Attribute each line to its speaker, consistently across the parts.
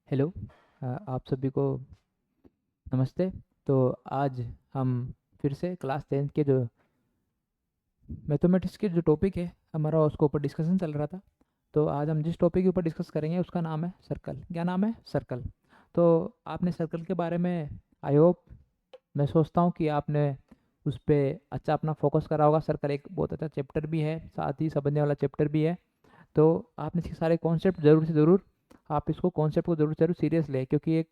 Speaker 1: Hello. आप सभी को नमस्ते। तो आज हम फिर से क्लास 10th के जो मैथमेटिक्स के जो टॉपिक है हमारा उसके ऊपर डिस्कशन चल रहा था। तो आज हम जिस टॉपिक के ऊपर डिस्कस करेंगे उसका नाम है सर्कल। क्या नाम है? सर्कल। तो आपने सर्कल के बारे में आई होप, मैं सोचता हूँ कि आपने उस पर अच्छा अपना फोकस करा होगा। सर्कल एक बहुत अच्छा चैप्टर भी है, साथ ही समझने वाला चैप्टर भी है। तो आपने इसके सारे कॉन्सेप्ट ज़रूर से ज़रूर, आप इसको कॉन्सेप्ट को ज़रूर से ज़रूर सीरियस लें, क्योंकि एक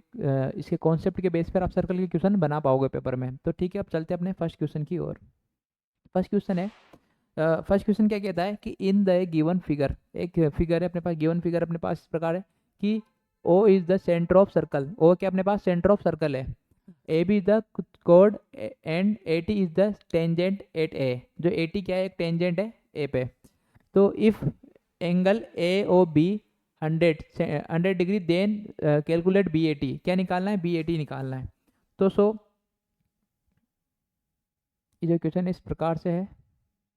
Speaker 1: इसके कॉन्सेप्ट के बेस पर आप सर्कल के क्वेश्चन बना पाओगे पेपर में। तो ठीक है, अब चलते हैं अपने फर्स्ट क्वेश्चन की ओर। फर्स्ट क्वेश्चन है, फर्स्ट क्वेश्चन क्या कहता है कि इन द गिवन फिगर, एक फिगर है अपने पास, गिवन फिगर अपने पास इस प्रकार है कि O is the centre of circle. O क्या अपने पास सेंटर ऑफ सर्कल है। ए बी द कोड and A T is the tangent at A. जो ए टी क्या है? एक टेंजेंट है ए पे। तो if angle A O B 100 degree then calculate B A T. क्या निकालना है? बी ए टी निकालना है। तो ये जो क्वेश्चन इस प्रकार से है,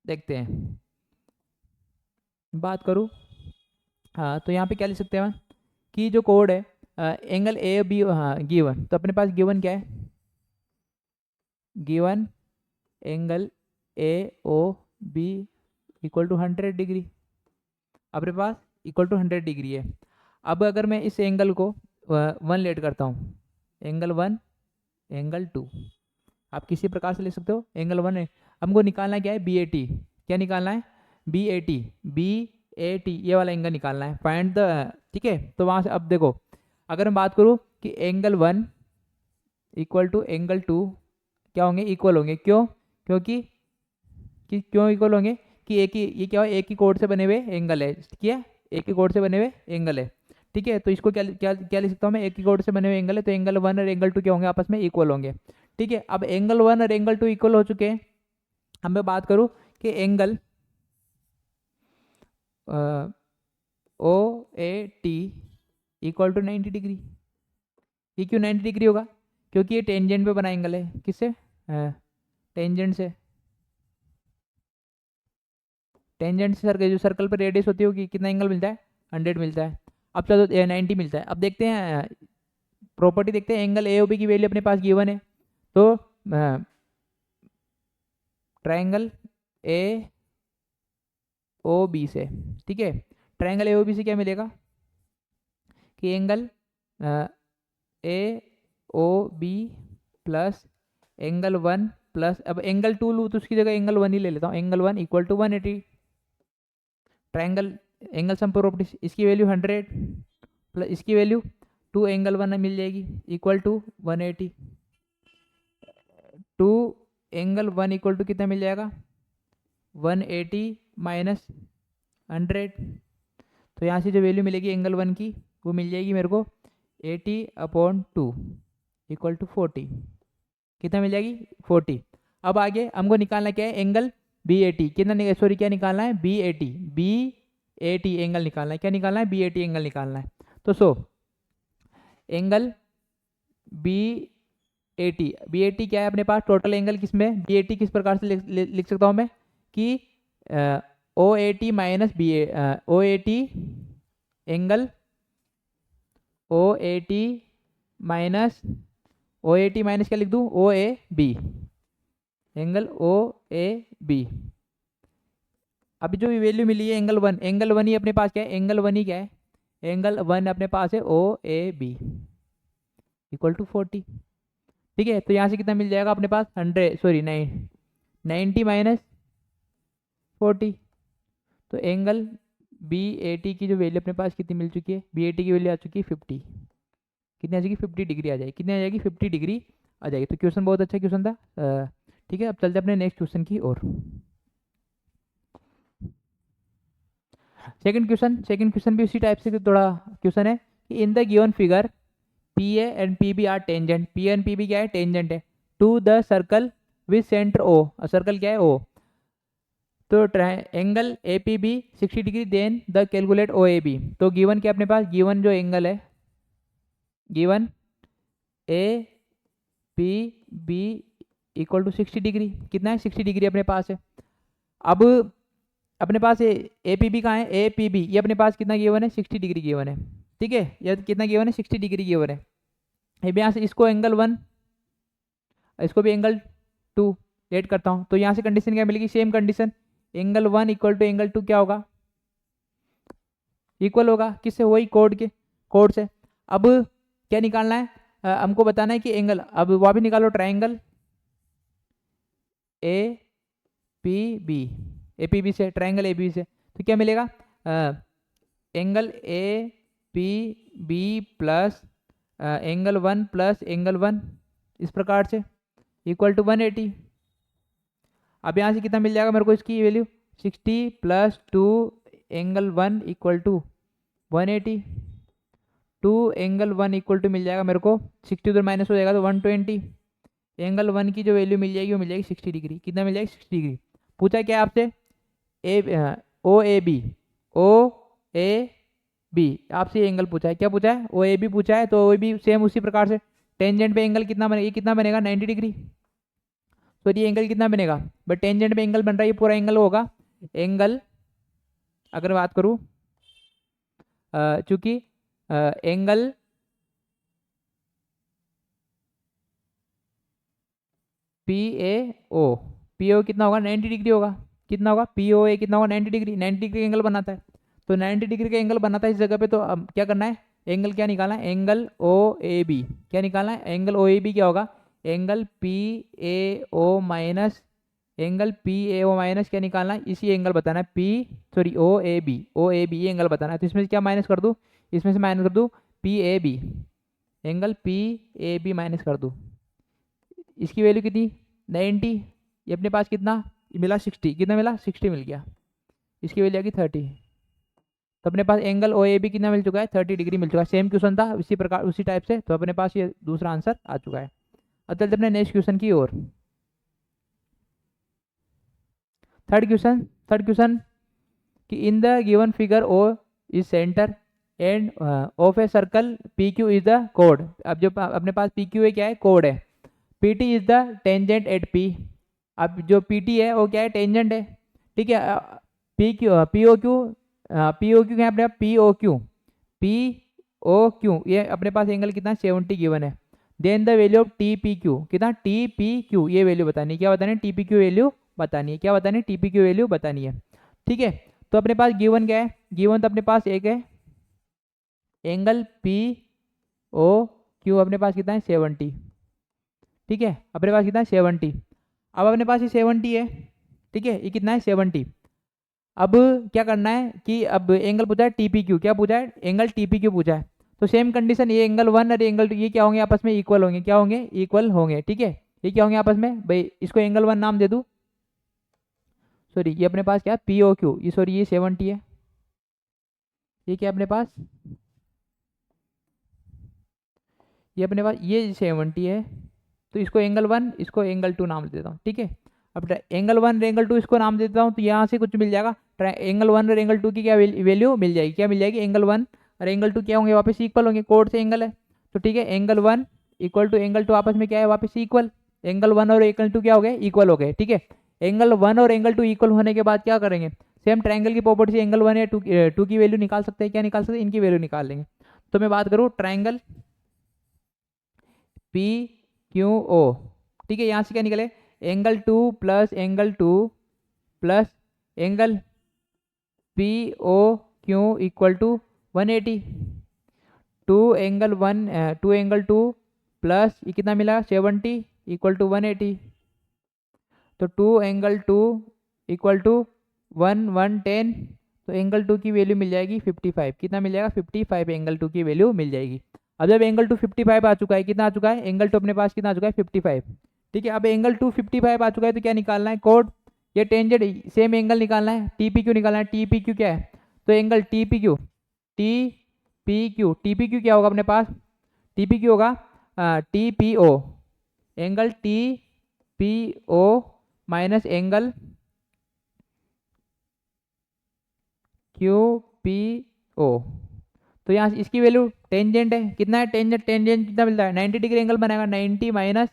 Speaker 1: देखते हैं। बात करूँ, हाँ, तो यहाँ पे क्या लिख सकते हैं कि जो कोड है एंगल ए बी, हाँ गिवन, तो अपने पास गिवन क्या है? Given angle A O B equal to 100 degree अपने पास, इक्वल टू 100 डिग्री है। अब अगर मैं इस एंगल को वन लेट करता हूँ, एंगल वन, एंगल टू, आप किसी प्रकार से ले सकते हो। एंगल वन है, हमको निकालना क्या है? B A T. क्या निकालना है? B A T. B A T ये वाला एंगल निकालना है, फाइंड द। ठीक है, तो वहाँ से अब देखो, अगर मैं बात करूँ कि angle one equal to angle two क्या होंगे? इक्वल होंगे। क्यों? क्योंकि क्यों इक्वल होंगे कि एक ही, ये क्या हो, एक ही कोड से बने हुए एंगल है। ठीक है, एक ही कोड से बने हुए एंगल है। ठीक है, तो इसको क्या क्या क्या लिख सकता हूँ मैं? एक ही कोड से बने हुए एंगल है, तो एंगल वन और एंगल टू क्या होंगे? आपस में इक्वल होंगे। ठीक है, अब एंगल वन और एंगल टू इक्वल हो चुके हैं। अब मैं बात करूँ कि angle O A T equal to 90 degree. ये क्यों 90 डिग्री होगा? क्योंकि ये टेंजेंट पे बना एंगल है। किससे? टेंजेंट से। टेंजेंट से सर्कल, जो सर्कल पर रेडियस होती होगी, कितना एंगल मिलता है? 100 मिलता है। अब चलो 90 मिलता है। अब देखते हैं प्रॉपर्टी, देखते हैं एंगल ए ओ बी की वैल्यू अपने पास गिवन है। तो ट्रायंगल ए ओ बी से, ठीक है, ट्रायंगल ए ओ बी से क्या मिलेगा कि angle A O B plus angle one plus, अब एंगल टू लूँ तो उसकी जगह एंगल वन ही ले लेता हूँ, angle one equal to 180। Triangle angle sum property, इसकी वैल्यू 100 प्लस इसकी वैल्यू टू एंगल वन मिल जाएगी equal to 180। Two angle one equal to कितना मिल जाएगा? 180 माइनस 100। तो यहाँ से जो वैल्यू मिलेगी एंगल वन की, वो मिल जाएगी मेरे को 80/2 इक्वल टू 40। कितना मिल जाएगी? 40। अब आगे हमको निकालना क्या है? Angle B A T. कितना, सॉरी, क्या निकालना है? B A T. B A T angle निकालना है। क्या निकालना है? बी ए टी एंगल निकालना है। तो angle B A T, B A T क्या है अपने पास? Total angle. किसमें बी ए टी किस प्रकार से लिख सकता हूँ मैं कि O A T minus B A, O A T angle O A T minus, O A T minus क्या लिख दूँ? O A B, angle O A B. अभी जो वैल्यू मिली है एंगल वन, एंगल वन ही अपने पास क्या है? एंगल वन ही क्या है? एंगल वन अपने पास है ओ ए बी इक्वल टू 40। ठीक है, तो यहाँ से कितना मिल जाएगा अपने पास? 100, सॉरी 90 माइनस 40। तो एंगल बी ए टी की जो वैल्यू अपने पास कितनी मिल चुकी है? बी ए टी की वैल्यू आ चुकी है 50। कितनी आ जाएगी? 50 डिग्री आ जाएगी। कितनी आ जाएगी? 50 डिग्री आ जाएगी। तो क्वेश्चन बहुत अच्छा क्वेश्चन था। ठीक है, अब चलते अपने नेक्स्ट क्वेश्चन की ओर। सेकंड क्वेश्चन भी उसी टाइप से थोड़ा क्वेश्चन है कि in the given figure P A and P B are tangent. P and P B क्या है? टेंजेंट है to the circle with centre O. Circle क्या है? ओ। तो angle A P B 60 degree then the calculate O A B. तो given क्या अपने पास? गिवन जो एंगल है, given A P B equal to 60 degree. कितना है? 60 डिग्री अपने पास है। अब अपने पास ए पी बी कहाँ है? ए पी बी ये अपने पास कितना गिवन है? 60 डिग्री गिवन है। ठीक है, यह कितना गिवन है 60 डिग्री गिवन है। अब यहाँ से इसको एंगल 1, इसको भी एंगल 2 लेट करता हूँ, तो यहाँ से कंडीशन क्या मिलेगी, same condition, angle 1 equal to angle 2 क्या होगा, इक्वल होगा, किससे, वही कोड से। अब क्या निकालना है, हमको बताना है कि एंगल, अब वापस निकालो ट्राइंगल ए पी बी से, ट्राइंगल ए बी से, तो क्या मिलेगा, angle A P B plus angle 1 plus angle 1 इस प्रकार से इक्वल टू 180। अब यहाँ से कितना मिल जाएगा मेरे को, इसकी value 60 plus 2 angle 1 equal to 180, 2 angle 1 equal to मिल जाएगा मेरे को, 60 उधर माइनस हो जाएगा तो 120, एंगल 1 की जो वैल्यू मिल जाएगी वो मिल जाएगी 60 डिग्री। कितना मिल जाएगी, 60 डिग्री। पूछा क्या आपसे, ओ ए बी आपसे एंगल पूछा है, क्या पूछा है, ओ ए बी पूछा है, तो ओ ए बी सेम उसी प्रकार से टेंजेंट पे एंगल कितना बनेगा, ये कितना बनेगा 90 डिग्री। तो ये एंगल कितना बनेगा, बट टेंजेंट पे एंगल बन रहा है, ये पूरा एंगल होगा, एंगल अगर बात करूँ चूंकि एंगल पी ओ कितना होगा 90 डिग्री होगा, कितना होगा पी ओ ए कितना होगा 90 डिग्री, 90 डिग्री एंगल बनाता है, तो 90 डिग्री का एंगल बनाता है इस जगह पे, तो अब क्या करना है, एंगल क्या निकालना है, एंगल ओ ए बी, क्या निकालना है, एंगल ओ ए बी क्या होगा, angle P A O minus, angle P A O minus क्या निकालना है, इसी एंगल बताना है, ओ ए बी ये एंगल बताना है, तो इसमें से क्या माइनस कर दूँ, इसमें से माइनस कर दूँ P A B, angle P A B minus कर दूँ, इसकी वैल्यू कितनी 90, ये अपने पास कितना मिला 60, कितना मिला 60 मिल गया, इसकी वैल्यू आएगी 30, तो अपने पास एंगल ओ ए बी कितना मिल चुका है 30 डिग्री मिल चुका है। सेम क्वेश्चन था इसी प्रकार उसी टाइप से, तो अपने पास ये दूसरा आंसर आ चुका है। अब चलते अपने नेक्स्ट क्वेश्चन की ओर। थर्ड क्वेश्चन कि in the given figure O is centre and of a circle P Q is the कोड। अब जो अपने पास पी क्यू क्या है, कोड है, P T is the tangent eight P. अब जो पी टी है वो क्या है, टेंजेंट है, ठीक है। पी ओ क्यू क्या है अपने पास, पी ओ क्यू ये अपने पास एंगल कितना 70 गिवन है। Then the value of T P Q कितना, टी पी क्यू ये वैल्यू बतानी है, क्या बतानी है, टी पी क्यू वैल्यू बतानी है, क्या बतानी है, टी पी क्यू वैल्यू बतानी है, ठीक है। तो अपने पास गिवन क्या है, गिवन तो अपने पास एक है एंगल पी ओ क्यू, अपने पास कितना है 70, ठीक है, अपने पास कितना है 70। अब अपने पास ये 70 है, ठीक है, ये कितना है 70। अब क्या करना है कि अब एंगल पूछा है टीपी क्यू, क्या पूछा है, एंगल टीपी क्यू पूछा है, तो सेम कंडीशन, ये एंगल 1 और एंगल 2 ये क्या होंगे आपस में, इक्वल होंगे, क्या होंगे, इक्वल होंगे, ठीक है। ये क्या होंगे आपस में भाई, इसको एंगल 1 नाम दे दूँ, सॉरी ये अपने पास क्या पी ओ क्यू, ये सॉरी ये 70 है, ये क्या अपने पास, ये अपने पास ये 70 है, तो इसको एंगल 1 इसको एंगल 2 नाम देता हूँ, ठीक है। अब एंगल 1 और एंगल 2 इसको नाम देता हूँ, तो यहाँ से कुछ मिल जाएगा, एंगल 1 और एंगल 2 की क्या वैल्यू मिल जाएगी, क्या मिल जाएगी, एंगल 1 और एंगल 2 क्या होंगे, वापस इक्वल होंगे, कोड से एंगल है, तो ठीक है, एंगल 1 इक्वल टू एंगल 2 आपस में क्या है, वापस इक्वल, एंगल 1 और एंगल 2 क्या हो गए, इक्वल हो गए, ठीक है। एंगल 1 और एंगल 2 इक्वल होने के बाद क्या करेंगे, सेम ट्राइंगल की प्रॉपर्टी से एंगल 1 या 2 की वैल्यू निकाल सकते हैं, क्या निकाल सकते हैं, इनकी वैल्यू निकाल लेंगे। तो मैं बात करूँ ट्राइंगल पी क्यू ओ, ठीक है, यहाँ से क्या निकले, angle 2 plus angle 2 plus angle P O Q equal to 180, 2 angle 2 plus ये कितना मिला 70 इक्वल टू 180, तो 2 एंगल 2 इक्वल टू 110, तो एंगल 2 की वैल्यू मिल जाएगी 55, कितना मिल जाएगा 55 एंगल 2 की वैल्यू मिल जाएगी। अब जब एंगल 2 55 आ चुका है, कितना आ चुका है, एंगल 2 अपने पास कितना आ चुका है 55, ठीक है। अब एंगल 2 55 आ चुका है, तो क्या निकालना है, कोड, ये टेंजेंट सेम एंगल निकालना है, टी पी क्यू निकालना है, टी पी क्यू क्या है, तो एंगल टी पी क्यू क्या होगा अपने पास, टी पी क्यू होगा T P O, angle T P O minus angle Q P O, तो यहाँ इसकी वैल्यू टेंजेंट है, कितना है टेंजेंट कितना मिलता है 90 डिग्री एंगल बनाएगा, 90 माइनस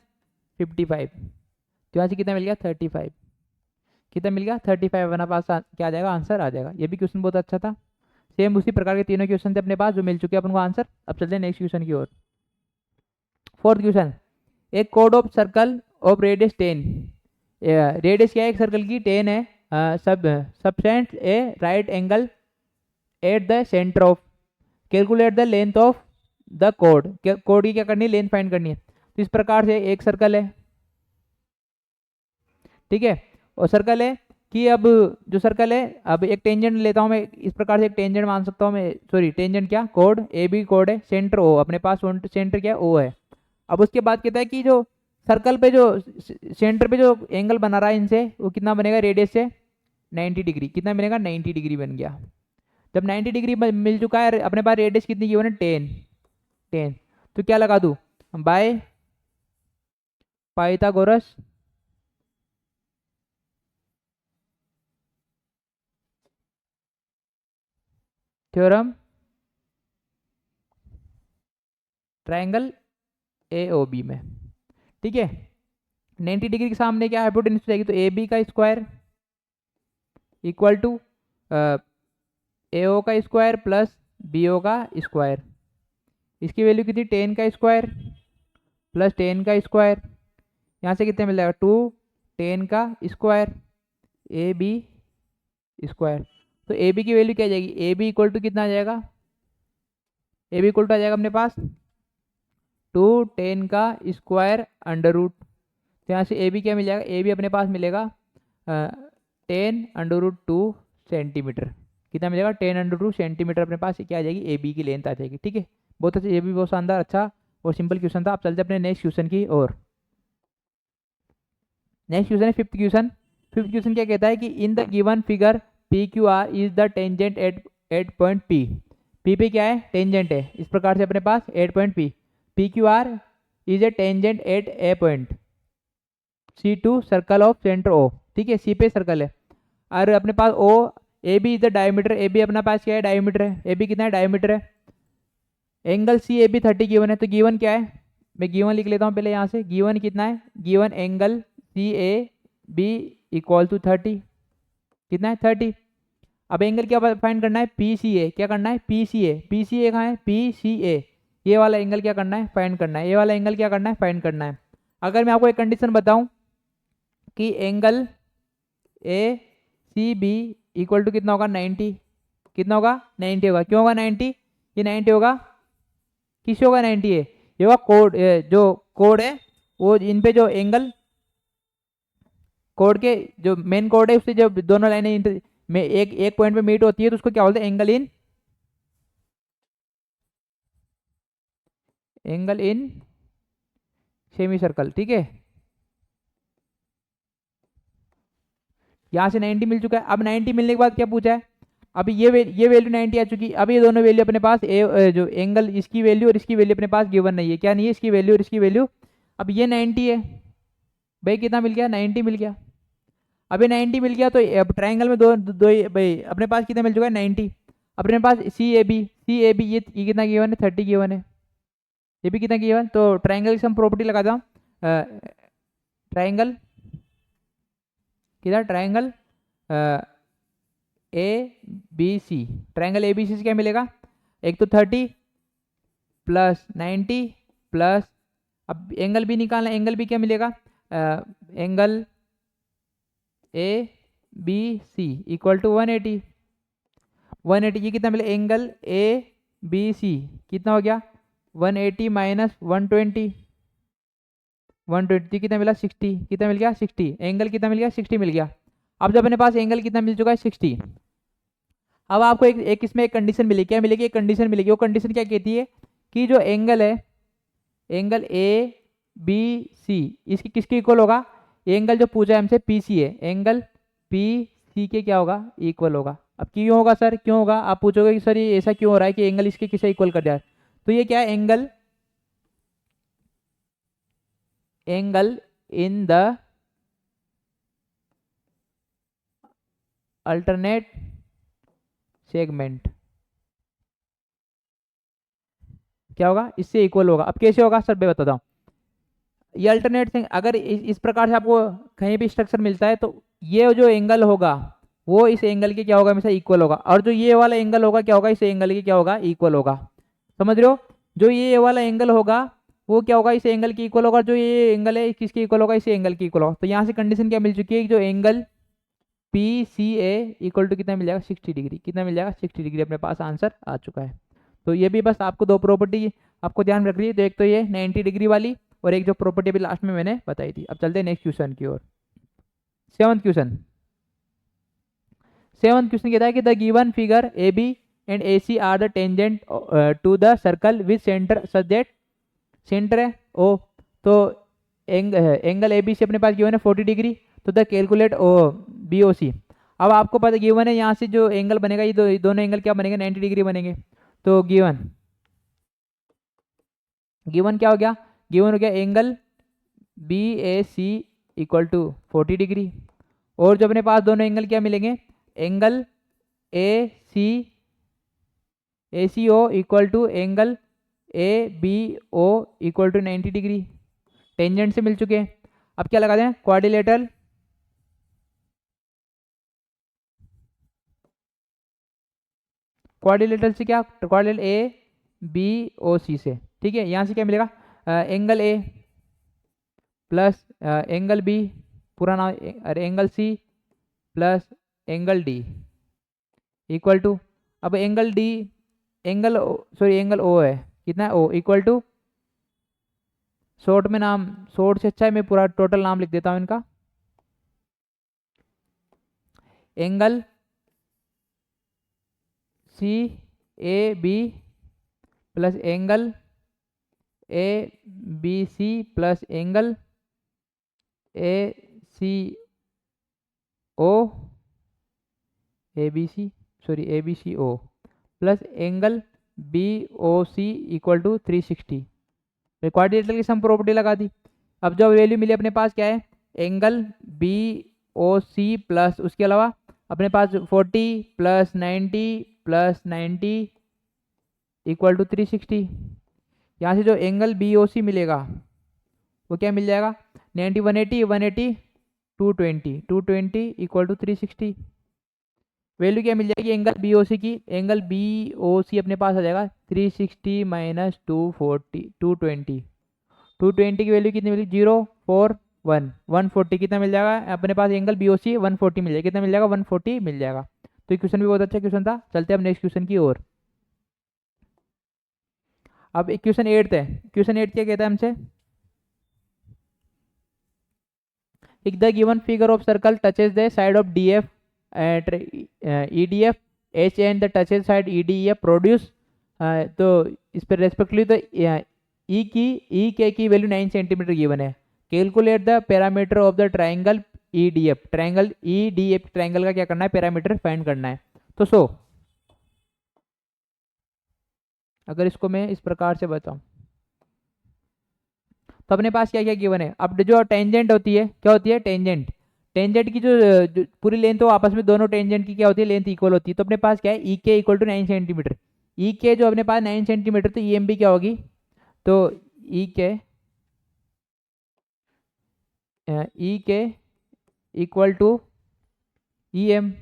Speaker 1: 55, तो यहाँ से कितना मिल गया 35, कितना मिल गया 35 बना पास क्या आ जाएगा आंसर आ जाएगा। ये भी क्वेश्चन बहुत अच्छा था, सेम उसी प्रकार के तीनों क्वेश्चन थे अपने पास जो मिल चुके हैं अपन को आंसर। अब चलते हैं नेक्स्ट क्वेश्चन की ओर। फोर्थ क्वेश्चन, एक code of circle of radius 10, radius क्या है एक सर्कल की 10 है, subtend A right angle at the centre of, calculate the length of the code, code की क्या करनी है, लेंथ फाइंड करनी है। तो इस प्रकार से एक सर्कल है, ठीक है, और सर्कल है कि अब जो सर्कल है, अब एक टेंजेंट लेता हूं मैं, इस प्रकार से एक टेंजेंट मान सकता हूं मैं, सॉरी टेंजेंट क्या, कोड ए बी कोड है, सेंटर ओ, अपने पास सेंटर क्या है, ओ है। अब उसके बाद कहता है कि जो सर्कल पे जो सेंटर पे जो एंगल बना रहा है इनसे, वो कितना बनेगा, रेडियस से 90 डिग्री, कितना बनेगा, 90 डिग्री बन गया। जब 90 डिग्री मिल चुका है, अपने पास रेडियस कितनी गिवन है, 10, तो क्या लगा दूं, by Pythagoras theorem triangle A O B में, ठीक है। 90 डिग्री के सामने क्या हाइपोटेन्यूज जाएगी, तो ए बी का स्क्वायर इक्वल टू ए ओ का स्क्वायर प्लस बी ओ का स्क्वायर, इसकी वैल्यू कितनी, 10 का स्क्वायर प्लस 10 का स्क्वायर, यहाँ से कितने मिल जाएगा, 2 10 का स्क्वायर ए बी स्क्वायर। तो ए बी की वैल्यू क्या आ जाएगी, ए बी इक्वल टू कितना आ जाएगा, ए बी इक्वल टू आ जाएगा अपने पास 2 10 का स्क्वायर अंडर रूट, तो यहाँ से ए बी क्या मिल जाएगा, ए बी अपने पास मिलेगा 10 अंडर रूट 2 सेंटीमीटर, कितना मिलेगा, 10 अंडर रूट सेंटीमीटर अपने पास क्या आ जाएगी, ए बी की लेंथ आ जाएगी, ठीक है। बहुत अच्छा, ये भी बहुत शानदार अच्छा और सिंपल क्वेश्चन था। आप चलते अपने नेक्स्ट क्वेश्चन की ओर। नेक्स्ट क्वेश्चन है फिफ्थ क्वेश्चन। फिफ्थ क्वेश्चन क्या कहता है कि in the given figure P Q R is the tangent at point P, P पे क्या है, टेंजेंट है, इस प्रकार से अपने पास at point P, P Q R is a tangent at a point C to circle of centre O, ठीक है, सी पे सर्कल है, और अपने पास O A B is the diameter, A B अपने पास क्या है, डायमीटर है, ए बी कितना है, डायमीटर है, angle C A B 30 given है, तो गिवन क्या है, मैं गिवन लिख लेता हूँ पहले यहाँ से, गिवन कितना है, given angle C A B equal to 30, कितना है 30। अब एंगल क्या फाइंड करना है, पी सी ए, क्या करना है, P C A, P C ए कहाँ है, पी सी ए, ये वाला एंगल क्या करना है, फाइंड करना है, ये वाला एंगल क्या करना है, फाइंड करना है। अगर मैं आपको एक कंडीशन बताऊं कि angle A C B equal to कितना होगा, 90, कितना होगा, 90 होगा, क्यों होगा 90, ये 90 होगा, किस होगा 90 है, ये होगा कोड, जो कोड है वो इन पे जो एंगल कोड के जो मेन कोड है उससे जो दोनों लाइनें में एक पॉइंट पे मीट होती है, तो उसको क्या बोलते हैं, एंगल इन सेमी सर्कल, ठीक है। यहां से 90 मिल चुका है। अब 90 मिलने के बाद क्या पूछा है, अभी ये वैल्यू 90 आ चुकी है, अब ये दोनों वैल्यू अपने पास जो एंगल इसकी वैल्यू और इसकी वैल्यू अपने पास गिवन नहीं है, क्या नहीं है, इसकी वैल्यू और इसकी वैल्यू, अब ये 90 है भाई, कितना मिल गया, 90 मिल गया। अभी 90 मिल गया तो अब ट्राइंगल में दो दो भाई अपने पास कितना मिल चुका है, 90। अपने पास सी ए बी ये कितना गिवन है, 30 गिवन है, ये भी कितना गिवन, तो ट्राइंगल की हम प्रॉपर्टी लगाता हूँ, ट्राइंगल किधर, triangle A B C, triangle A B C से क्या मिलेगा, एक तो 30 प्लस 90 प्लस, अब एंगल भी निकालना, एंगल भी क्या मिलेगा, angle A B C equal to 180, 180 ये कितना मिला, एंगल ए बी सी कितना हो गया, 180 माइनस 120, 120 कितना मिला, 60, कितना मिल गया, 60, एंगल कितना मिल गया, 60 मिल गया। अब जब अपने पास एंगल कितना मिल चुका है, 60, अब आपको एक इसमें एक कंडीशन मिलेगी, क्या मिलेगी, एक कंडीशन मिलेगी, वो कंडीशन क्या कहती है कि जो एंगल है, एंगल ए बी सी इसकी किसके इक्वल होगा, एंगल जो पूछा है हमसे पी सी है, एंगल पी सी के क्या होगा, इक्वल होगा। अब क्यों होगा सर, क्यों होगा, आप पूछोगे कि सर ये ऐसा क्यों हो रहा है कि एंगल इसके किसे इक्वल कर दिया है, तो ये क्या है, angle in the alternate segment क्या होगा, इससे इक्वल होगा। अब कैसे होगा सर, मैं बताता हूँ, ये अल्टरनेट अगर इस प्रकार से आपको कहीं भी स्ट्रक्चर मिलता है तो ये जो एंगल होगा वो इस एंगल के क्या होगा, हमेशा इक्वल होगा। और जो ये वाला एंगल होगा क्या होगा, इस एंगल के क्या होगा, इक्वल होगा। समझ रहे हो, जो ये वाला एंगल होगा वो क्या होगा, इस एंगल के इक्वल होगा। जो ये एंगल है किसके इक्वल होगा, इस एंगल के इक्वल होगा। तो यहाँ से कंडीशन क्या मिल चुकी है, जो angle P C A equal to कितना मिल जाएगा, 60 डिग्री। कितना मिल जाएगा, 60 डिग्री अपने पास आंसर आ चुका है। तो ये भी बस आपको दो प्रॉपर्टी आपको ध्यान रख रही है। तो एक तो ये 90 डिग्री वाली, और एक जो प्रॉपर्टी अभी लास्ट में मैंने बताई थी। अब चलते हैं नेक्स्ट क्वेश्चन की ओर। सेवंथ क्वेश्चन कहता है कि the given figure A B and A C are the tangent to the circle with centre such that, centre है ओ, तो एंगल ए बी सी अपने पास गिवन है 40 डिग्री। तो the calculate O B O C. अब आपको पता गिवन है यहाँ से जो एंगल बनेगा, ये दोनों एंगल क्या बनेंगे, 90 डिग्री बनेंगे। तो गिवन क्या हो गया, गिवन हो गया angle B A C equal to 40 degree. और जो अपने पास दोनों एंगल क्या मिलेंगे, angle A C O equal to angle A B O equal to 90 degree. Tangent से मिल चुके हैं। अब क्या लगा दें, क्वाड्रिलेटरल से क्या, क्वाड्रिलेटरल ए बी ओ सी से। ठीक है, यहाँ से क्या मिलेगा, angle A plus angle B, पूरा नाम, अरे angle C plus angle D equal to, अब एंगल डी, एंगल ओ है, कितना है ओ, इक्वल टू, शॉर्ट में नाम, शॉर्ट से अच्छा है मैं पूरा टोटल नाम लिख देता हूँ इनका, angle C A B plus angle A B C plus angle A C O, A B C O plus angle B O C equal to 360। Quadrilateral की सम प्रॉपर्टी लगा दी। अब जो वैल्यू मिली अपने पास क्या है, angle B O C plus उसके अलावा अपने पास 40 प्लस 90 प्लस 90 इक्वल टू 360। यहाँ से जो एंगल बी ओ सी मिलेगा वो क्या मिल जाएगा, 90 180 180 220 इक्वल टू 360। वैल्यू क्या मिल जाएगी एंगल बी ओ सी की, एंगल बी ओ सी अपने पास आ जाएगा 360 माइनस 240 220 की वैल्यू कितनी मिली, 041 140 कितना मिल जाएगा अपने पास, एंगल बी ओ सी 140 मिल जाएगा। कितना मिल जाएगा, 140 मिल जाएगा। तो ये क्वेश्चन भी बहुत अच्छा क्वेश्चन था। चलते हैं अब नेक्स्ट क्वेश्चन की ओर। अब एक क्वेश्चन 8 है। क्वेश्चन 8 क्या कहता है हमसे, if the given figure of circle touches the side of DF at EDF H and the touches side EDF produce, तो इस पर रेस्पेक्टिवली तो ई के की वैल्यू 9 सेंटीमीटर गिवन है। Calculate the parameter of the triangle EDF, triangle EDF triangle का क्या करना है, पैरामीटर फाइंड करना है। तो अगर इसको मैं इस प्रकार से बताऊं तो अपने पास क्या क्या गिवन है। अब जो टेंजेंट होती है, क्या होती है, टेंजेंट की जो पूरी लेंथ हो, आपस में दोनों टेंजेंट की क्या होती है, लेंथ इक्वल होती है। तो अपने पास क्या है, ई के इक्वल टू 9 सेंटीमीटर। ई के जो अपने पास 9 सेंटीमीटर, तो ई एम भी क्या होगी, तो E K equal to E M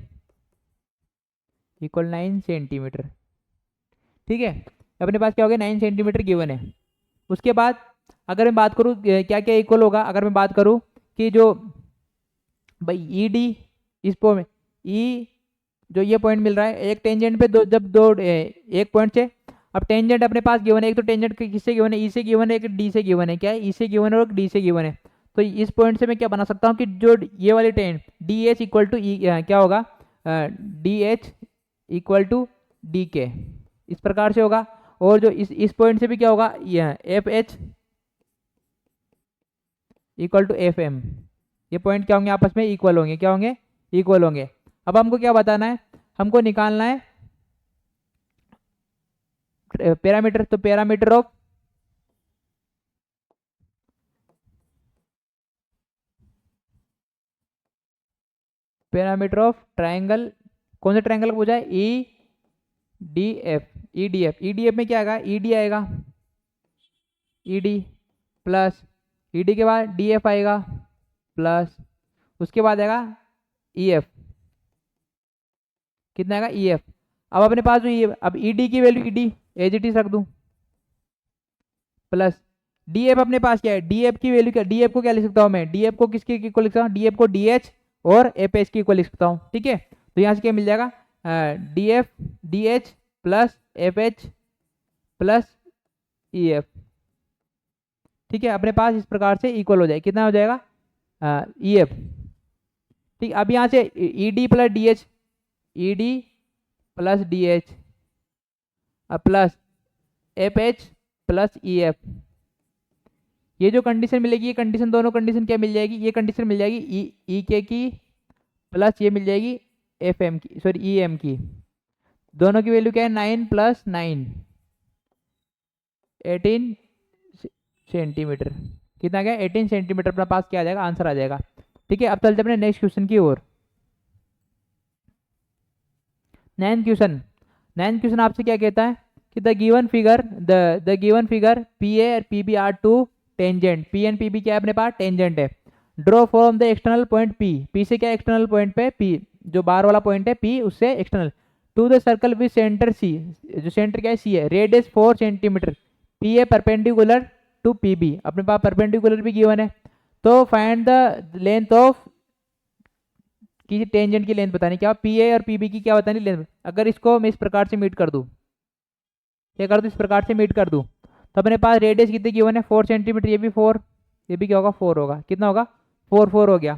Speaker 1: equal 9 centimetre. ठीक है, अपने पास क्या हो गया, 9 सेंटीमीटर गिवन है। उसके बाद अगर मैं बात करूँ क्या क्या इक्वल होगा, अगर मैं बात करूँ कि जो भाई ई डी, इस पो में ई जो ये पॉइंट मिल रहा है एक टेंजेंट पे, एक पॉइंट से, अब टेंजेंट अपने पास गिवन है, एक तो टेंजेंट किससे गिवन है, ई से गिवन है, एक डी से गिवन है। क्या है, ई से गिवन है और डी से गिवन है। तो इस पॉइंट से मैं क्या बना सकता हूँ कि जो ये वाली tangent D H equal to E क्या होगा, D H equal to D K, इस प्रकार से होगा। और जो इस पॉइंट से भी क्या होगा, F H equal to F M, ये पॉइंट क्या होंगे, आपस में इक्वल होंगे, क्या होंगे, इक्वल होंगे। अब हमको क्या बताना है, हमको निकालना है पैरामीटर। तो पैरामीटर ऑफ ट्राइंगल, कौन सा ट्राइंगल पूछा है, E D F. E D F में क्या आएगा, ई डी आएगा, E D plus E D के बाद डी एफ आएगा प्लस उसके बाद आएगा ई एफ। कितना आएगा ई एफ। अब अपने पास जो ये अब ई डी की value E D as it is रख दूँ प्लस डी एफ अपने पास क्या है, डी एफ की वैल्यू क्या, डी एफ को क्या लिख सकता हूँ मैं, डी एफ को किसके इक्वल लिख सकता हूँ, डी एफ को डी एच और एफ एच की इक्वल लिख सकता हूँ। ठीक है, तो यहाँ से क्या मिल जाएगा, D F D H plus F H plus E F. ठीक है, अपने पास इस प्रकार से इक्वल हो जाए, कितना हो जाएगा ई एफ। ठीक, अब यहाँ से E D plus D H, E D plus D H plus F H plus E F, ये जो कंडीशन मिलेगी, ये कंडीशन दोनों कंडीशन क्या मिल जाएगी, ये कंडीशन मिल जाएगी ई के की प्लस ये मिल जाएगी एफ एम की, सॉरी ई एम की। दोनों की वैल्यू क्या है, 9 प्लस 9 18 सेंटीमीटर। कितना गया, 18 सेंटीमीटर अपना पास क्या आ जाएगा, आंसर आ जाएगा। ठीक है, अब चलते अपने नेक्स्ट क्वेश्चन की ओर। 9th क्वेश्चन आपसे क्या कहता है कि the given figure P A और P B are two tangent, P and P B क्या है अपने पास, टेंजेंट है। Draw from the external point P से क्या एक्सटर्नल पॉइंट पे पी, जो बाहर वाला पॉइंट है पी उससे external, to the circle with centre C, जो सेंटर क्या है सी है, radius 4 centimetre, P A perpendicular to P B, अपने पास परपेंडिकुलर भी गिवन है। तो फाइंड द लेंथ ऑफ, किसी टेंजेंट की लेंथ बतानी, क्या पी ए और पी बी की क्या बतानी लेंथ। अगर इसको मैं इस प्रकार से मीट कर दूं, क्या कर दूं, इस प्रकार से मीट कर दूं, तो अपने पास रेडियस कितनी गिवन है 4 सेंटीमीटर, ये भी 4, ये भी क्या होगा 4 होगा, कितना होगा 4 हो गया।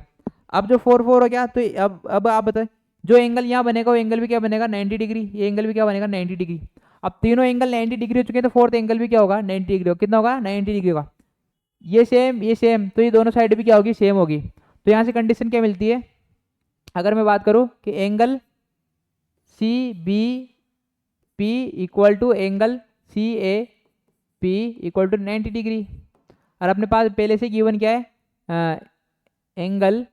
Speaker 1: अब जो 4 हो गया तो अब आप बताएं, जो एंगल यहाँ बनेगा वो एंगल भी क्या बनेगा 90 डिग्री, ये एंगल भी क्या बनेगा 90 डिग्री। अब तीनों एंगल 90 डिग्री हो चुके हैं, तो फोर्थ एंगल भी क्या होगा 90 डिग्री होगा, कितना होगा 90 डिग्री होगा। ये सेम, तो ये दोनों साइड भी क्या होगी, सेम होगी। तो यहाँ से कंडीशन क्या मिलती है, अगर मैं बात करूँ कि angle C B P equal to angle C A P equal to 90 degree, और अपने पास पहले से गिवन क्या है, angle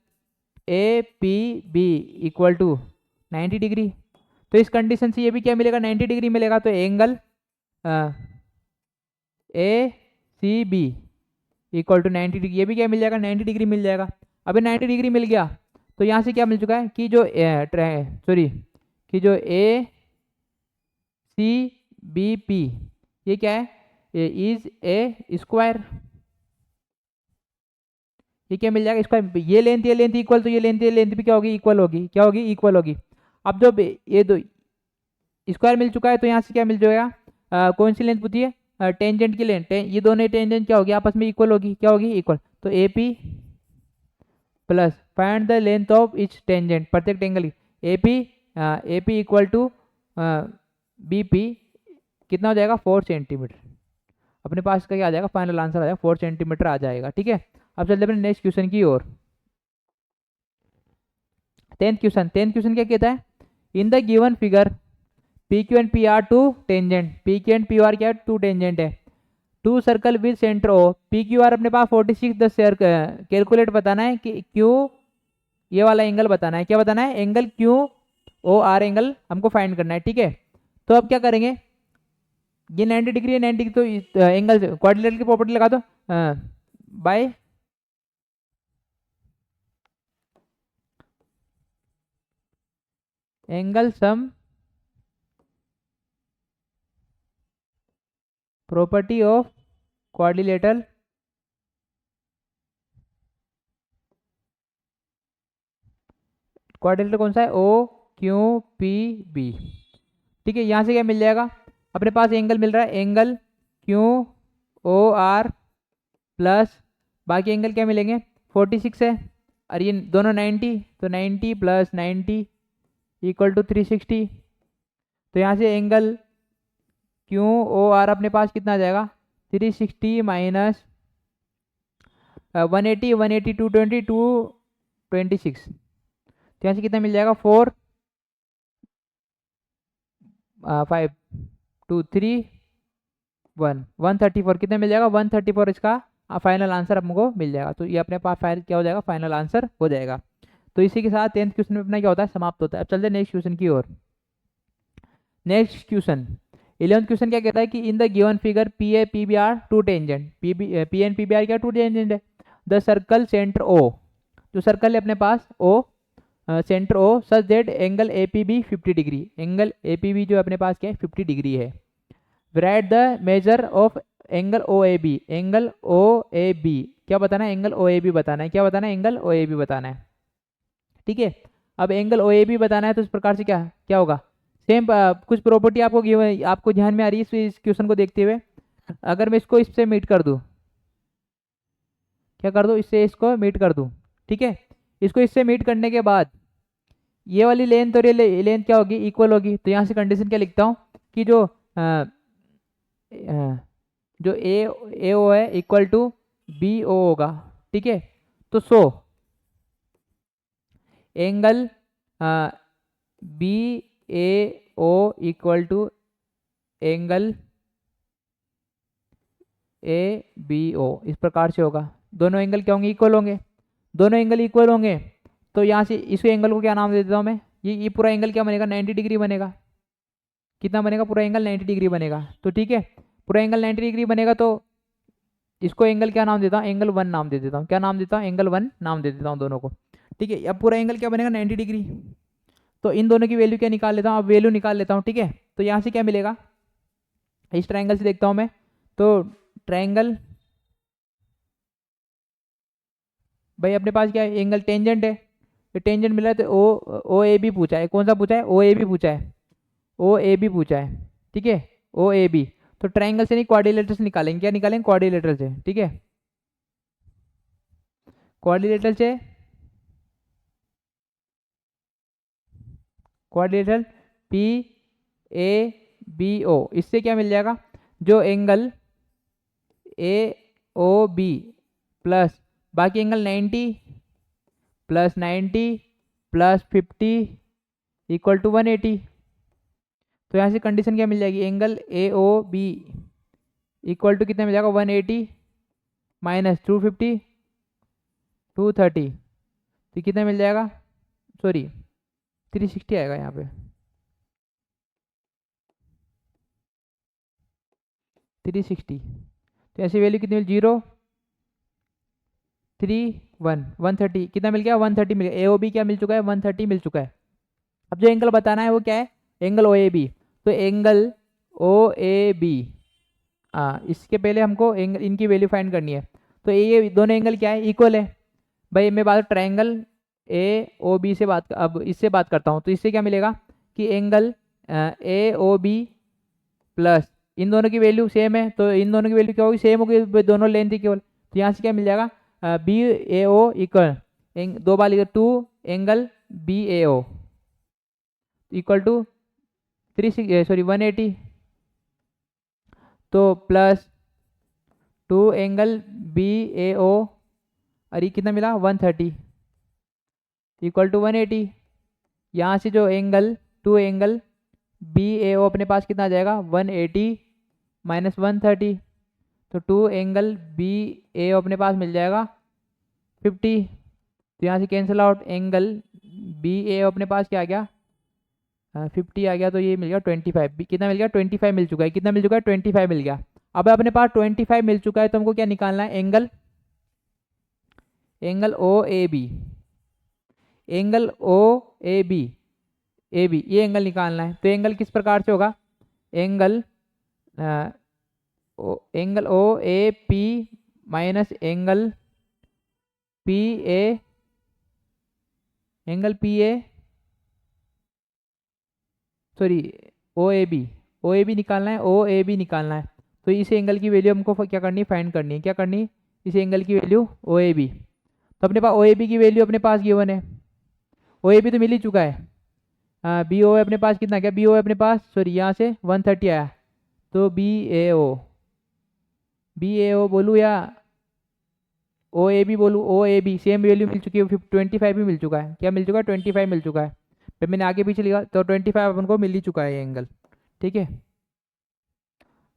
Speaker 1: A P B equal to 90 degree. तो इस कंडीशन से ये भी क्या मिलेगा 90 डिग्री मिलेगा, तो angle A C B equal to 90 degree, ये भी क्या मिल जाएगा 90 डिग्री मिल जाएगा। अभी 90 डिग्री मिल गया, तो यहाँ से क्या मिल चुका है कि जो ए सी बी पी ये क्या है, इज ए स्क्वायर, ये क्या मिल जाएगा स्क्वायर, ये लेंथ इक्वल, तो ये लेंथ भी क्या होगी इक्वल होगी, क्या होगी इक्वल होगी। अब जब ये दो स्क्वायर मिल चुका है, तो यहाँ से क्या मिल जाएगा, कौन सी लेंथ पूछी है, टेंजेंट की लेंथ, ये दोनों टेंजेंट क्या होगी आपस में इक्वल होगी, क्या होगी इक्वल। तो A P plus find the length of each tangent, प्रत्येक angle A P equal to B P, कितना हो जाएगा 4 सेंटीमीटर। अपने पास का क्या आ जाएगा, फाइनल आंसर आ जाएगा 4 सेंटीमीटर आ जाएगा। ठीक है, अब चलते अपने नेक्स्ट क्वेश्चन की ओर। 10th क्वेश्चन क्या कहता है, in the given figure P Q and P R two tangent, P Q and P R क्या टू टेंजेंट है, to circle with centre O, P Q R अपने पास 46 10 कैलकुलेट बताना है कि क्यू, ये वाला एंगल बताना है, क्या बताना है, angle Q O R angle हमको फाइंड करना है। ठीक है, तो अब क्या करेंगे, ये 90 डिग्री है, 90 डिग्री, तो एंगल क्वाड्रिलेटरल की प्रॉपर्टी लगा दो, bye angle sum property of quadrilateral कौन सा है, ओ क्यू पी बी। ठीक है, यहाँ से क्या मिल जाएगा, अपने पास एंगल मिल रहा है angle Q O R plus बाकी एंगल क्या मिलेंगे 46 है, और ये दोनों 90, तो 90 प्लस 90 इक्वल टू 360। तो यहाँ से एंगल क्यू ओ आर अपने पास कितना आ जाएगा 360 माइनस 180 180 220 226, तो यहाँ से कितना मिल जाएगा 4 5 2 3 1 134, कितना मिल जाएगा 134, इसका फाइनल आंसर हमको मिल जाएगा। तो ये अपने पास क्या हो जाएगा फाइनल आंसर हो जाएगा। तो इसी के साथ 10th क्वेश्चन में अपना क्या होता है समाप्त होता है। अब चलते हैं नेक्स्ट क्वेश्चन की ओर। नेक्स्ट क्वेश्चन 11th क्वेश्चन क्या कहता है कि in the given figure P A P B are two tangent, P and P B are क्या टू टेंजेंट है, द सर्कल सेंटर ओ, जो सर्कल है अपने पास O, centre O such that angle A P B 50 degree, angle A P B जो अपने पास क्या है 50 डिग्री है। Right the measure of angle O A B, angle O A B क्या बताना है, एंगल ओ ए बी बताना है, क्या बताना है, एंगल ओ ए बी बताना है। ठीक है, अब एंगल ओ ए बी बताना है तो इस प्रकार से क्या क्या होगा, सेम कुछ प्रॉपर्टी आपको आपको ध्यान में आ रही है इस क्वेश्चन को देखते हुए। अगर मैं इसको इससे मीट कर दूं, क्या कर दूं, इससे इसको मीट कर दूं, ठीक है, इसको इससे मीट करने के बाद ये वाली लेंथ और ये लेंथ क्या होगी, इक्वल होगी। तो यहाँ से कंडीशन क्या लिखता हूँ कि जो जो ए ओ है इक्वल टू बी ओ होगा। ठीक है, तो so angle B A O equal to angle A B O, इस प्रकार से होगा। दोनों एंगल क्या होंगे, इक्वल होंगे, दोनों एंगल इक्वल होंगे। तो यहाँ से इस एंगल को क्या नाम दे देता हूँ मैं, ये पूरा एंगल क्या बनेगा, 90 डिग्री बनेगा। कितना बनेगा, पूरा एंगल 90 डिग्री बनेगा। तो ठीक है, पूरा एंगल 90 डिग्री बनेगा तो इसको एंगल क्या नाम देता हूँ, एंगल 1 नाम दे देता हूँ। क्या नाम देता हूँ, एंगल 1 नाम दे देता हूँ दोनों को। ठीक है, अब पूरा एंगल क्या बनेगा 90 डिग्री। तो इन दोनों की वैल्यू क्या निकाल लेता हूँ, अब वैल्यू निकाल लेता हूँ। ठीक है, तो यहाँ से क्या मिलेगा, इस ट्रायंगल से देखता हूँ मैं, तो ट्रायंगल भाई अपने पास क्या है, एंगल टेंजेंट है, तो टेंजेंट मिला है तो ओ ए बी पूछा है, कौन सा पूछा है, ओ ए बी पूछा है, ओ ए बी पूछा है। ठीक है, ओ ए बी, तो ट्रायंगल से नहीं क्वाड्रिलेटरल से निकालेंगे, क्या निकालेंगे, क्वाड्रिलेटरल से। ठीक है, क्वाड्रिलेटरल से, quadrilateral P A B O, इससे क्या मिल जाएगा, जो angle A O B plus बाकी angle 90 plus 90 plus 50 equal to 180। तो यहाँ से कंडीशन क्या मिल जाएगी, angle A O B equal to कितना मिल जाएगा, 180 माइनस 250 230, तो कितना मिल जाएगा, सॉरी 360 आएगा यहाँ पे, 360। तो ऐसी वैल्यू कितनी मिल, 0 3 1 130, कितना मिल गया, 130 मिल गया। ए ओ बी क्या मिल चुका है, 130 मिल चुका है। अब जो एंगल बताना है वो क्या है, एंगल ओ ए बी। तो एंगल ओ ए बी, इसके पहले हमको एंगल इनकी वैल्यू फाइंड करनी है। तो ये दोनों एंगल क्या है, इक्वल है। भाई मैं बात ट्रायंगल ए ओ बी से बात, अब इससे बात करता हूँ। तो इससे क्या मिलेगा कि angle A O B plus इन दोनों की वैल्यू सेम है, तो इन दोनों की वैल्यू क्या होगी, सेम होगी, दोनों लेंथ इक्वल। तो यहाँ से क्या मिल जाएगा, बी ए ओ इक्वल, दो बार लिखो, two angle B A O equal to 180, तो plus 2 angle B A O, और ये कितना मिला 130 इक्वल टू 180। यहाँ से जो एंगल 2 एंगल बी ए ओ अपने पास कितना आ जाएगा, 180 माइनस 130, तो 2 एंगल बी ए ओ अपने पास मिल जाएगा 50। तो यहाँ से cancel out, angle B A ओ अपने पास क्या आ गया, 50 आ गया, तो ये मिल गया 25, कितना मिल गया 25 मिल चुका है, कितना मिल चुका है 25 मिल गया। अब अपने पास 25 मिल चुका है, तो हमको क्या निकालना है, angle, angle O A B, angle O A B, A B ये एंगल निकालना है। तो एंगल किस प्रकार से होगा, angle angle O A P minus angle P A, angle P A, sorry O A B निकालना है, ओ ए बी निकालना है। तो इस एंगल की वैल्यू हमको क्या करनी है, फाइंड करनी है, क्या करनी है, इस एंगल की वैल्यू ओ ए बी। तो अपने पास ओ ए बी की वैल्यू अपने पास गिवन है, ओ ए बी तो मिल ही चुका है, बी ओ अपने पास कितना, क्या बी ओ अपने पास, सॉरी यहाँ से 130 आया, तो बी ए ओ बोलूँ या ओ ए बी बोलूँ, ओ ए बी सेम वैल्यू मिल चुकी है, 25 भी मिल चुका है, क्या मिल चुका है 25 मिल चुका है। फिर मैंने आगे पीछे लिखा तो 25 अपन को मिल ही चुका है ये एंगल। ठीक है,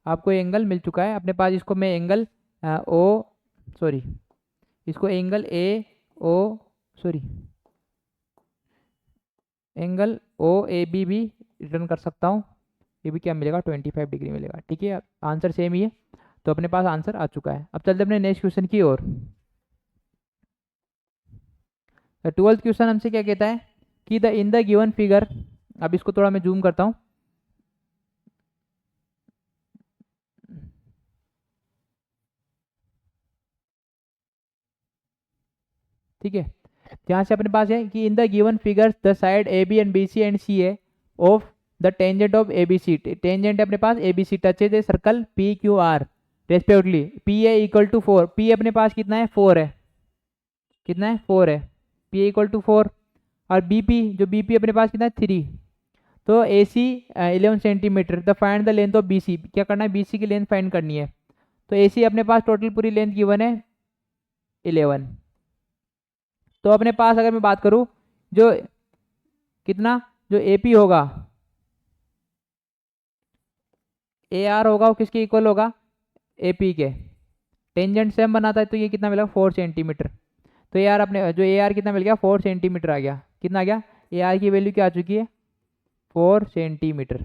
Speaker 1: आपको एंगल मिल चुका है अपने पास, इसको मैं एंगल ओ सॉरी इसको angle A O sorry angle O A B भी रिटर्न कर सकता हूँ, ये भी क्या मिलेगा 25 डिग्री मिलेगा। ठीक है, आंसर सेम ही है, तो अपने पास आंसर आ चुका है। अब चलते अपने नेक्स्ट क्वेश्चन की ओर। 12th क्वेश्चन हमसे क्या कहता है कि the in the given figure, अब इसको थोड़ा मैं जूम करता हूँ, ठीक है। यहाँ से अपने पास है कि in the given figures the side A B and B C and C A of the tangent of A B C, tangent है अपने पास A B C touches a circle P Q R respectively, P A equal to 4, P अपने पास कितना है 4 है, कितना है 4 है, पी ए इक्वल टू 4, और बी पी, जो बी पी अपने पास कितना है 3, तो A C 11 centimetre, the find the length of B C, क्या करना है बी सी की लेंथ फाइंड करनी है। तो ए सी अपने पास टोटल पूरी लेंथ गिवन है 11। तो अपने पास अगर मैं बात करूं जो कितना, जो ए पी होगा, ए आर होगा वो किसके इक्वल होगा, ए पी के, टेंजेंट सेम बनाता है तो ये कितना मिलेगा 4 सेंटीमीटर। तो ए आर अपने जो ए आर कितना मिल गया 4 सेंटीमीटर आ गया, कितना आ गया, ए आर की वैल्यू क्या आ चुकी है 4 सेंटीमीटर।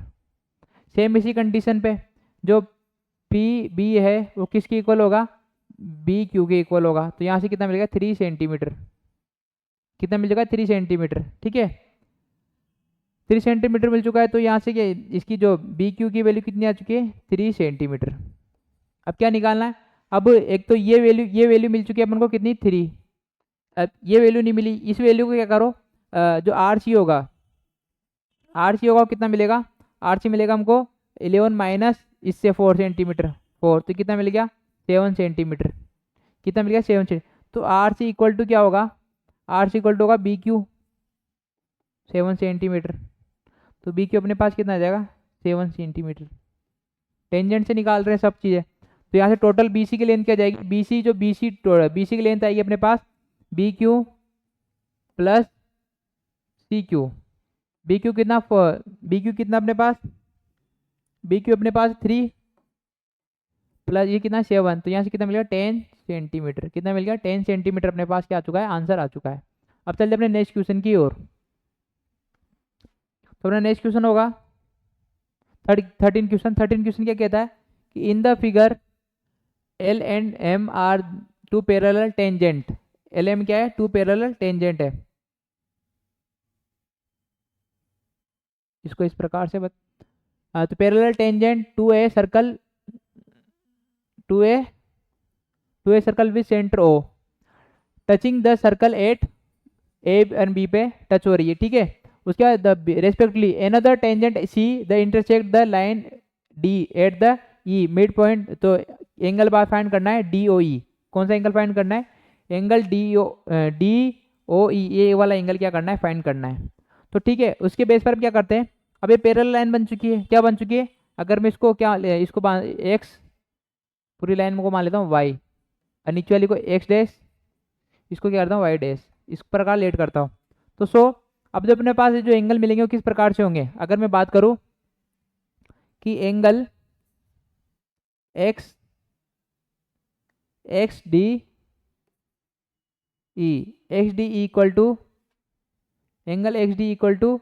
Speaker 1: सेम इसी कंडीशन पे जो पी बी है वो किसके इक्वल होगा, बी क्यू के इक्वल होगा, तो यहाँ से कितना मिलेगा 3 सेंटीमीटर, कितना मिल जाएगा 3 सेंटीमीटर, ठीक है 3 सेंटीमीटर मिल चुका है। तो यहाँ से क्या इसकी जो बी क्यू की वैल्यू कितनी आ चुकी है 3 सेंटीमीटर। अब क्या निकालना है, अब एक तो ये वैल्यू मिल चुकी है अपन को कितनी 3, अब ये वैल्यू नहीं मिली, इस वैल्यू को क्या करो, जो आर सी होगा, आर सी होगा कितना मिलेगा, आर सी मिलेगा हमको 11 माइनस इससे 4 सेंटीमीटर 4, तो कितना मिल गया 7 सेंटीमीटर, कितना मिल गया 7 सेंटीमीटर। तो आर सी इक्वल टू क्या होगा, आर सी इक्वल टू होगा बी क्यू 7 सेंटीमीटर, तो बी क्यू अपने पास कितना आ जाएगा 7 सेंटीमीटर। टेंजेंट से निकाल रहे हैं सब चीज़ें, तो यहाँ से टोटल बी सी की लेंथ क्या जाएगी, बी सी जो बी सी की लेंथ आएगी अपने पास B Q plus C Q, B Q कितना, बी क्यू कितना अपने पास, बी क्यू अपने पास 3 प्लस ये कितना 7, तो यहाँ से कितना मिलेगा 10 सेंटीमीटर, कितना मिल गया 10 सेंटीमीटर अपने पास क्या आ चुका है, आंसर आ चुका है। अब चलते अपने नेक्स्ट क्वेश्चन की ओर। तो अपना नेक्स्ट क्वेश्चन होगा 13 क्वेश्चन क्या कहता है कि in the figure L and M are two parallel tangent, L M क्या है 2 पैरेलल टेंजेंट है, इसको इस प्रकार से तो parallel tangent to a circle, to a circle with centre O, touching the circle at A and B पे touch हो रही है, ठीक है। उसके बाद respectively another tangent C the intersect the line D at the E mid point, तो एंगल बार फाइंड करना है डी ओ ई, कौन सा एंगल फाइंड करना है, एंगल डी ओ ई, ये वाला एंगल क्या करना है फाइंड करना है। तो ठीक है, उसके बेस पर हम क्या करते हैं, अब ये पैरेलल लाइन बन चुकी है, क्या बन चुकी है, अगर मैं इसको क्या इसको एक्स पूरी लाइन को मान लेता हूँ वाई, और नीचे वाली को एक्स डैश, इसको क्या करता हूँ वाई डैश, इस प्रकार लेट करता हूँ। तो सो अब जो अपने पास जो एंगल मिलेंगे वो किस प्रकार से होंगे, अगर मैं बात करूँ कि angle X X D E, X D equal to angle X D equal to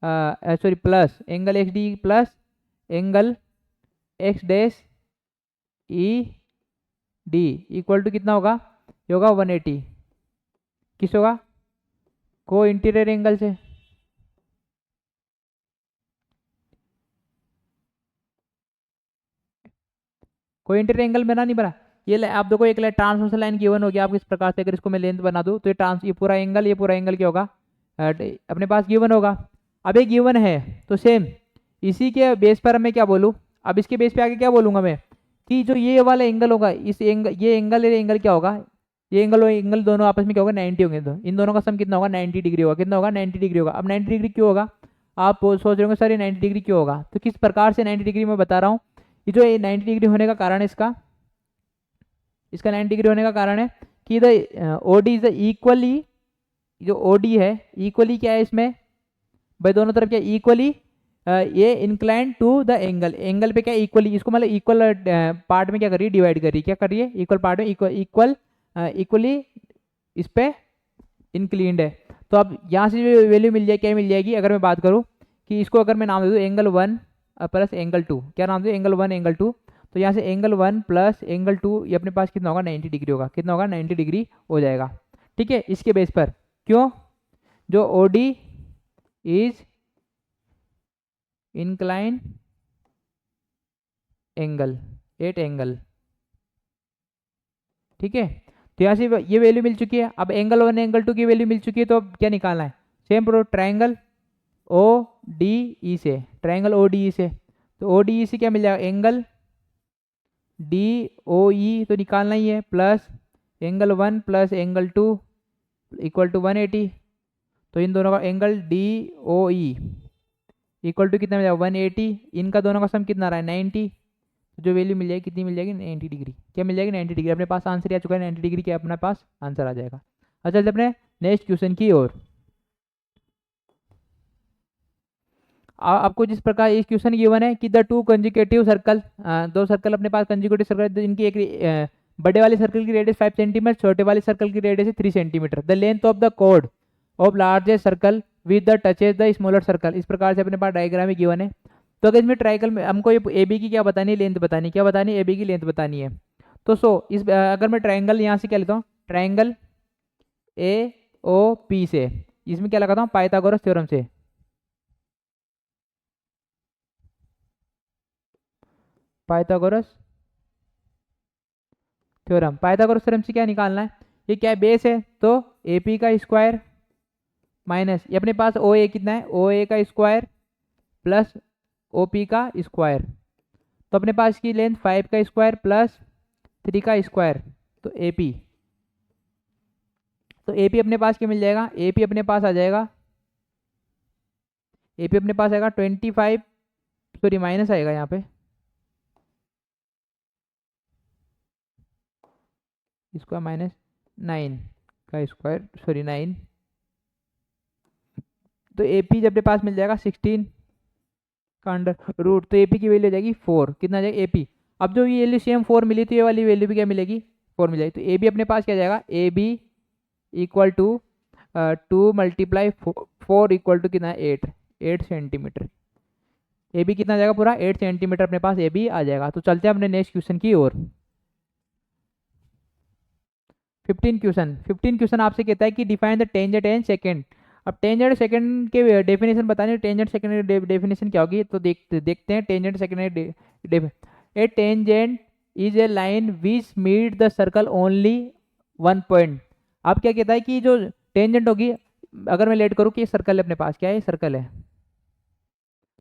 Speaker 1: sorry plus angle X D plus angle X dash E D equal to कितना होगा, ये होगा 180, किस होगा को इंटीरियर एंगल से, कोई इंटीरियर एंगल बना नहीं बना, ये आप देखो एक ट्रांसवर्सल लाइन गिवन हो गया आपको इस प्रकार से, अगर इसको मैं लेंथ बना दूं तो ये पूरा एंगल क्या होगा अपने पास गिवन होगा। अब ये गिवन है तो सेम इसी के बेस पर मैं क्या बोलूँ, अब इसके बेस पे आगे क्या बोलूँगा मैं कि जो ये वाला एंगल होगा, इस एंगल क्या होगा, ये एंगल दोनों आपस में क्या होगा 90 होंगे, तो इन दोनों का सम कितना होगा 90 डिग्री होगा, कितना होगा 90 डिग्री होगा। अब 90 डिग्री क्यों होगा, आप सोच रहे होंगे सर ये 90 डिग्री क्यों होगा, तो किस प्रकार से 90 डिग्री मैं बता रहा हूँ। ये जो 90 डिग्री होने का कारण है इसका 90 डिग्री होने का कारण है कि द ओडी इज इक्वली, जो ओडी है इक्वली क्या है इसमें भाई दोनों तरफ क्या इक्वली ये इंक्लाइन टू द एंगल पे क्या इक्वली, इसको मतलब इक्वल पार्ट में क्या कर रही है डिवाइड कर रही है, क्या कर रही है इक्वल पार्ट में इक्वली इस पे इंक्लिन्ड है। तो अब यहाँ से जो वैल्यू मिल जाएगी क्या मिल जाएगी, अगर मैं बात करूँ कि इसको अगर मैं नाम दे दूँ एंगल 1 प्लस एंगल 2, क्या नाम दूँ एंगल 1 एंगल 2, तो यहाँ से एंगल 1 प्लस एंगल 2 ये अपने पास कितना होगा 90 डिग्री होगा, कितना होगा 90 डिग्री हो जाएगा, ठीक है। इसके बेस पर क्यों जो O D is incline angle at angle. ठीक है, तो यहाँ से ये वैल्यू मिल चुकी है। अब एंगल 1 एंगल 2 की वैल्यू मिल चुकी है, तो अब क्या निकालना है? सेम प्रो ट्राइंगल ओ डी ई से, ट्राइंगल ओ डी ई से, तो ओ डी ई से क्या मिल जाएगा? एंगल डी ओ ई तो निकालना ही है, plus angle 1 plus angle 2 equal to 180। तो इन दोनों का angle D O E equal to कितना मिल जाएगा? 180। इनका दोनों का सम कितना रहा है? 90। जो वैल्यू मिल जाएगी कितनी मिल जाएगी? 90 डिग्री। क्या मिल जाएगी? 90 डिग्री। अपने पास आंसर आ चुका है 90 डिग्री के, अपने पास आंसर आ जाएगा। अच्छा, चलते अपने नेक्स्ट क्वेश्चन की ओर। आपको जिस प्रकार इस क्वेश्चन गिवन है कि द टू कंजिक्यूटिव सर्कल, दो सर्कल अपने पास कंजिक्यूटिव सर्कल, इनकी एक बड़े वाले सर्कल की रेडियस 5 सेंटीमीटर, छोटे वाले सर्कल की रेडियस है 3 centimetre. The length of the code of largest circle with the touches the smaller circle. इस प्रकार से अपने पास डायग्राम में गिवन है। तो अगर इसमें ट्राइकल में हमको ये ए बी की क्या बतानी है? लेंथ बतानी है। क्या बतानी है? ए बी की लेंथ बतानी है। तो इस अगर मैं ट्राइंगल यहाँ से क्या लेता हूँ? ट्राइंगल ए ओ पी से, इसमें क्या लगाता हूँ? पाइथागोरस थ्योरम से। पाइथागोरस थ्योरम, पाइथागोरस थ्योरम से क्या निकालना है? ये क्या बेस है? तो ए पी का स्क्वायर माइनस ये अपने पास ओ ए कितना है? ओ ए का स्क्वायर प्लस ओ पी का स्क्वायर। तो अपने पास की लेंथ 5 का स्क्वायर प्लस 3 का स्क्वायर, तो ए पी। तो ए पी अपने पास क्या मिल जाएगा? ए पी अपने पास आ जाएगा, ए पी अपने पास आएगा 25, सॉरी माइनस आएगा यहाँ पे, इसका माइनस 9 का स्क्वायर, सॉरी 9। तो ए पी जब अपने पास मिल जाएगा 16 का अंडर रूट, तो ए पी की वैल्यू हो जाएगी 4। कितना आ जाएगा? A P. अब जो ये वैल्यू सेम 4 मिली, तो ये वाली वैल्यू भी क्या मिलेगी? 4 मिल जाएगी। तो ए बी अपने पास क्या जाएगा? A B equal to 2 multiply 4 equal to कितना है? 8 सेंटीमीटर। ए बी कितना जाएगा? पूरा 8 सेंटीमीटर अपने पास ए बी आ जाएगा। तो चलते हैं अपने नेक्स्ट क्वेश्चन की ओर। 15 क्वेश्चन आपसे कहता है कि define the tangent and secant. अब टेंजेंट सेकंड के डेफिनेशन बताने, टेंजेंट सेकंड डेफिनेशन क्या होगी? तो देखते हैं tangent secant. A tangent is a line which meet the circle only 1 point. अब क्या कहता है कि जो टेंजेंट होगी, अगर मैं लेट करूँ कि सर्कल है अपने पास, क्या है? सर्कल है,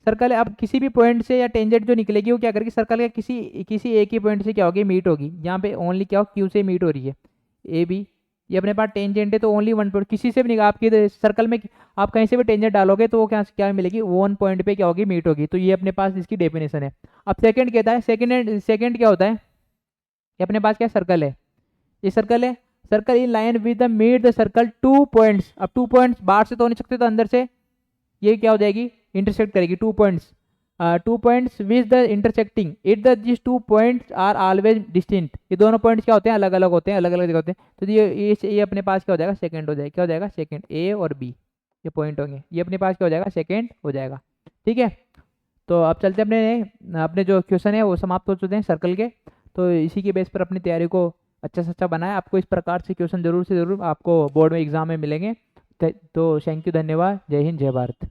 Speaker 1: सर्कल है। अब किसी भी पॉइंट से या टेंजेंट जो निकलेगी वो क्या करेगी? सर्कल के किसी एक ही पॉइंट से क्या होगी? मीट होगी। यहाँ पे ओनली क्या हो? क्यू से मीट हो रही है ए बी। ये अपने पास टेंजेंट है, तो ओनली 1 पॉइंट, किसी से भी निकाल, आपकी सर्कल में आप कहीं से भी टेंजेंट डालोगे तो वो क्या क्या मिलेगी? 1 पॉइंट पे क्या होगी? मीट होगी। तो ये अपने पास इसकी डेफिनेशन है। अब सेकंड कहता है, सेकंड क्या होता है? ये अपने पास क्या सर्कल है? ये सर्कल है, circle in line with the meet the circle 2 points. अब 2 पॉइंट्स बाहर से तो नहीं सकते, तो अंदर से ये क्या हो जाएगी? इंटरसेक्ट करेगी 2 points. 2 points with the intersecting it the this 2 points are always distinct. ये दोनों पॉइंट्स क्या होते हैं? अलग अलग होते हैं, अलग अलग जगह होते हैं। तो ये अपने पास क्या हो जाएगा? सेकंड हो जाएगा। क्या हो जाएगा? सेकंड। ए और बी ये पॉइंट होंगे, ये अपने पास क्या हो जाएगा? सेकंड हो जाएगा। ठीक है, तो अब चलते अपने अपने जो क्वेश्चन है वो समाप्त हो चुके हैं सर्कल के। तो इसी के बेस पर अपनी तैयारी को अच्छा से अच्छा बनाए। आपको इस प्रकार से क्वेश्चन जरूर से जरूर आपको बोर्ड में एग्जाम में मिलेंगे। तो थैंक यू, धन्यवाद, जय हिंद, जय भारत।